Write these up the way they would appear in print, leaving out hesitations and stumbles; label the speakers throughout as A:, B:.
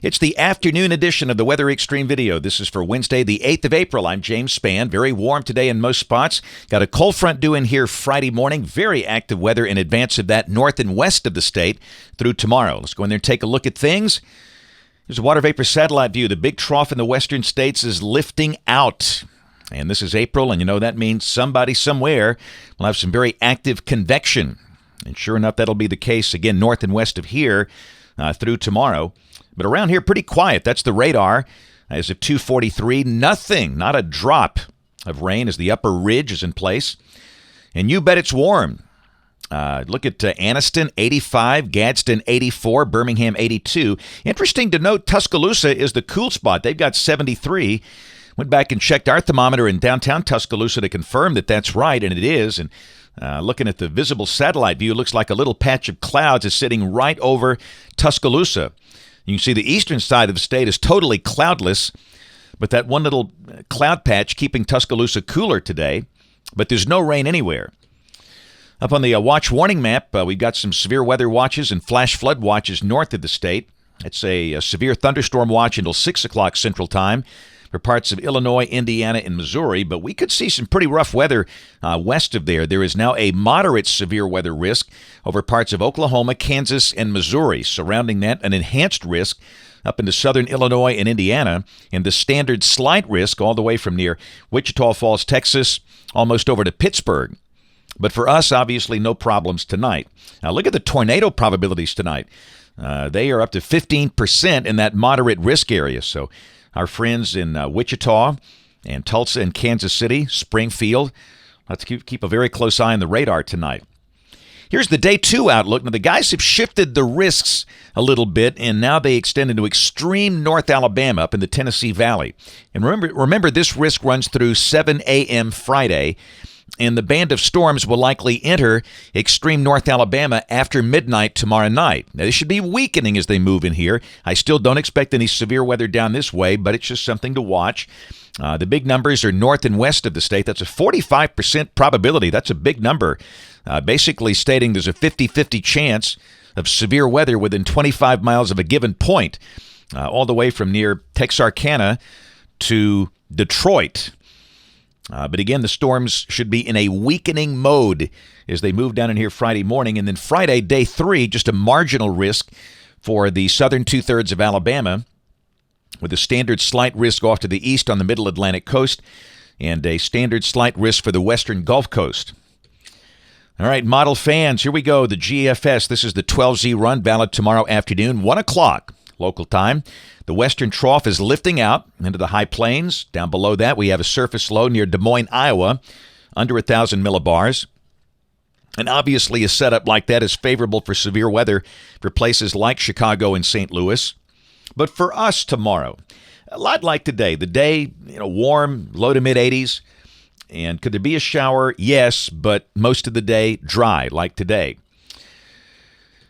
A: It's the afternoon edition of the Weather Xtreme video. This is for Wednesday, the 8th of April. I'm James Spann. Very warm today in most spots. Got a cold front due in here Friday morning. Very active weather in advance of that north and west of the state through tomorrow. Let's go in there and take a look at things. Here's a water vapor satellite view. The big trough in the western states is lifting out. And this is April, and you know that means somebody somewhere will have some very active convection. And sure enough, that'll be the case again north and west of here through tomorrow. But around here, pretty quiet. That's the radar. As of 2:43, nothing, not a drop of rain as the upper ridge is in place. And you bet it's warm. Look at Anniston, 85, Gadsden, 84, Birmingham, 82. Interesting to note, Tuscaloosa is the cool spot. They've got 73. Went back and checked our thermometer in downtown Tuscaloosa to confirm that that's right, and it is. And looking at the visible satellite view, it looks like a little patch of clouds is sitting right over Tuscaloosa. You can see the eastern side of the state is totally cloudless, but that one little cloud patch keeping Tuscaloosa cooler today, but there's no rain anywhere. Up on the watch warning map, we've got some severe weather watches and flash flood watches north of the state. It's a severe thunderstorm watch until 6 o'clock Central Time for parts of Illinois, Indiana, and Missouri, but we could see some pretty rough weather west of there. There is now a moderate severe weather risk over parts of Oklahoma, Kansas, and Missouri. Surrounding that, an enhanced risk up into southern Illinois and Indiana, and the standard slight risk all the way from near Wichita Falls, Texas, almost over to Pittsburgh. But for us, obviously, no problems tonight. Now, look at the tornado probabilities tonight. They are up to 15% in that moderate risk area, so our friends in Wichita and Tulsa and Kansas City, Springfield, let's keep a very close eye on the radar tonight. Here's the day 2 outlook. Now, the guys have shifted the risks a little bit, and now they extend into extreme North Alabama up in the Tennessee Valley. And remember, this risk runs through 7 a.m. Friday, and the band of storms will likely enter extreme North Alabama after midnight tomorrow night. Now, they should be weakening as they move in here. I still don't expect any severe weather down this way, but it's just something to watch. The big numbers are north and west of the state. That's a 45% probability. That's a big number, basically stating there's a 50-50 chance of severe weather within 25 miles of a given point, all the way from near Texarkana to Detroit. But again, the storms should be in a weakening mode as they move down in here Friday morning. And then Friday, day 3, just a marginal risk for the southern two-thirds of Alabama, with a standard slight risk off to the east on the middle Atlantic coast and a standard slight risk for the western Gulf Coast. All right, model fans, here we go. The GFS, this is the 12Z run, valid tomorrow afternoon, 1 o'clock local time. The western trough is lifting out into the high plains. Down below that, we have a surface low near Des Moines, Iowa, under 1,000 millibars. And obviously, a setup like that is favorable for severe weather for places like Chicago and St. Louis. But for us tomorrow, a lot like today. The day, warm, low to mid-80s. And could there be a shower? Yes, but most of the day dry, like today.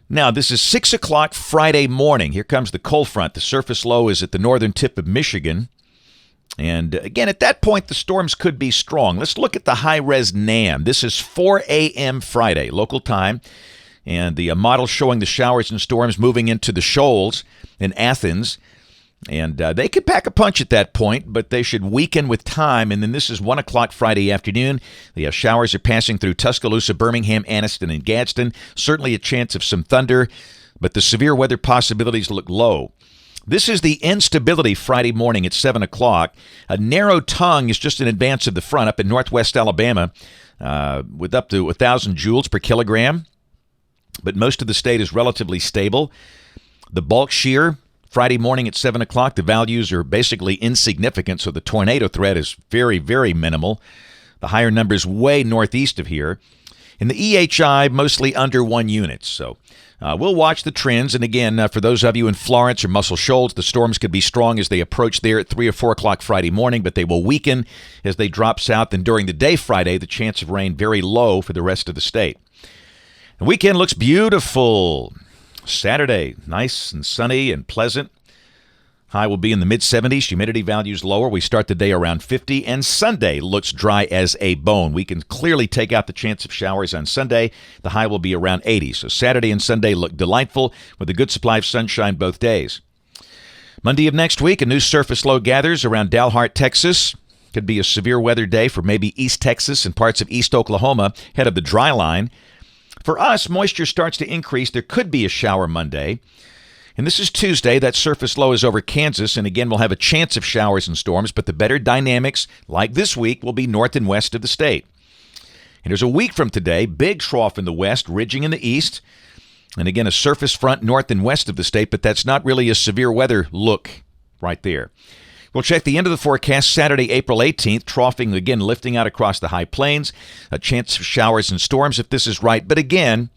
A: Now, this is 6 o'clock Friday morning. Here comes the cold front. The surface low is at the northern tip of Michigan. And again, at that point, the storms could be strong. Let's look at the high-res NAM. This is 4 a.m. Friday, local time. And the model showing the showers and storms moving into the shoals in Athens. And they could pack a punch at that point, but they should weaken with time. And then this is 1 o'clock Friday afternoon. The showers are passing through Tuscaloosa, Birmingham, Anniston, and Gadsden. Certainly a chance of some thunder, but the severe weather possibilities look low. This is the instability Friday morning at 7 o'clock. A narrow tongue is just in advance of the front up in northwest Alabama with up to 1,000 joules per kilogram. But most of the state is relatively stable. The bulk shear Friday morning at 7 o'clock, the values are basically insignificant, so the tornado threat is very, very minimal. The higher numbers way northeast of here. And the EHI mostly under 1 unit. So we'll watch the trends. And again, for those of you in Florence or Muscle Shoals, the storms could be strong as they approach there at 3 or 4 o'clock Friday morning, but they will weaken as they drop south. And during the day Friday, the chance of rain very low for the rest of the state. The weekend looks beautiful. Saturday, nice and sunny and pleasant. High will be in the mid-70s. Humidity values lower. We start the day around 50. And Sunday looks dry as a bone. We can clearly take out the chance of showers on Sunday. The high will be around 80. So Saturday and Sunday look delightful with a good supply of sunshine both days. Monday of next week, a new surface low gathers around Dalhart, Texas. Could be a severe weather day for maybe East Texas and parts of East Oklahoma, head of the dry line. For us, moisture starts to increase. There could be a shower Monday. And this is Tuesday. That surface low is over Kansas, and again, we'll have a chance of showers and storms, but the better dynamics, like this week, will be north and west of the state. And there's a week from today, big trough in the west, ridging in the east. And again, a surface front north and west of the state, but that's not really a severe weather look right there. We'll check the end of the forecast Saturday, April 18th, troughing again, lifting out across the high plains. A chance of showers and storms if this is right. But again,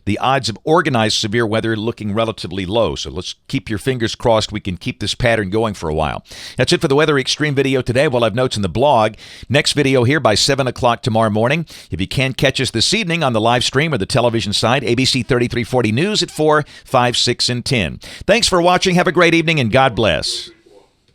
A: the odds of organized severe weather looking relatively low. So let's keep your fingers crossed we can keep this pattern going for a while. That's it for the Weather Xtreme video today. We'll have notes in the blog. Next video here by 7 o'clock tomorrow morning. If you can catch us this evening on the live stream or the television side, ABC 3340 News at 4, 5, 6, and 10. Thanks for watching. Have a great evening, and God bless.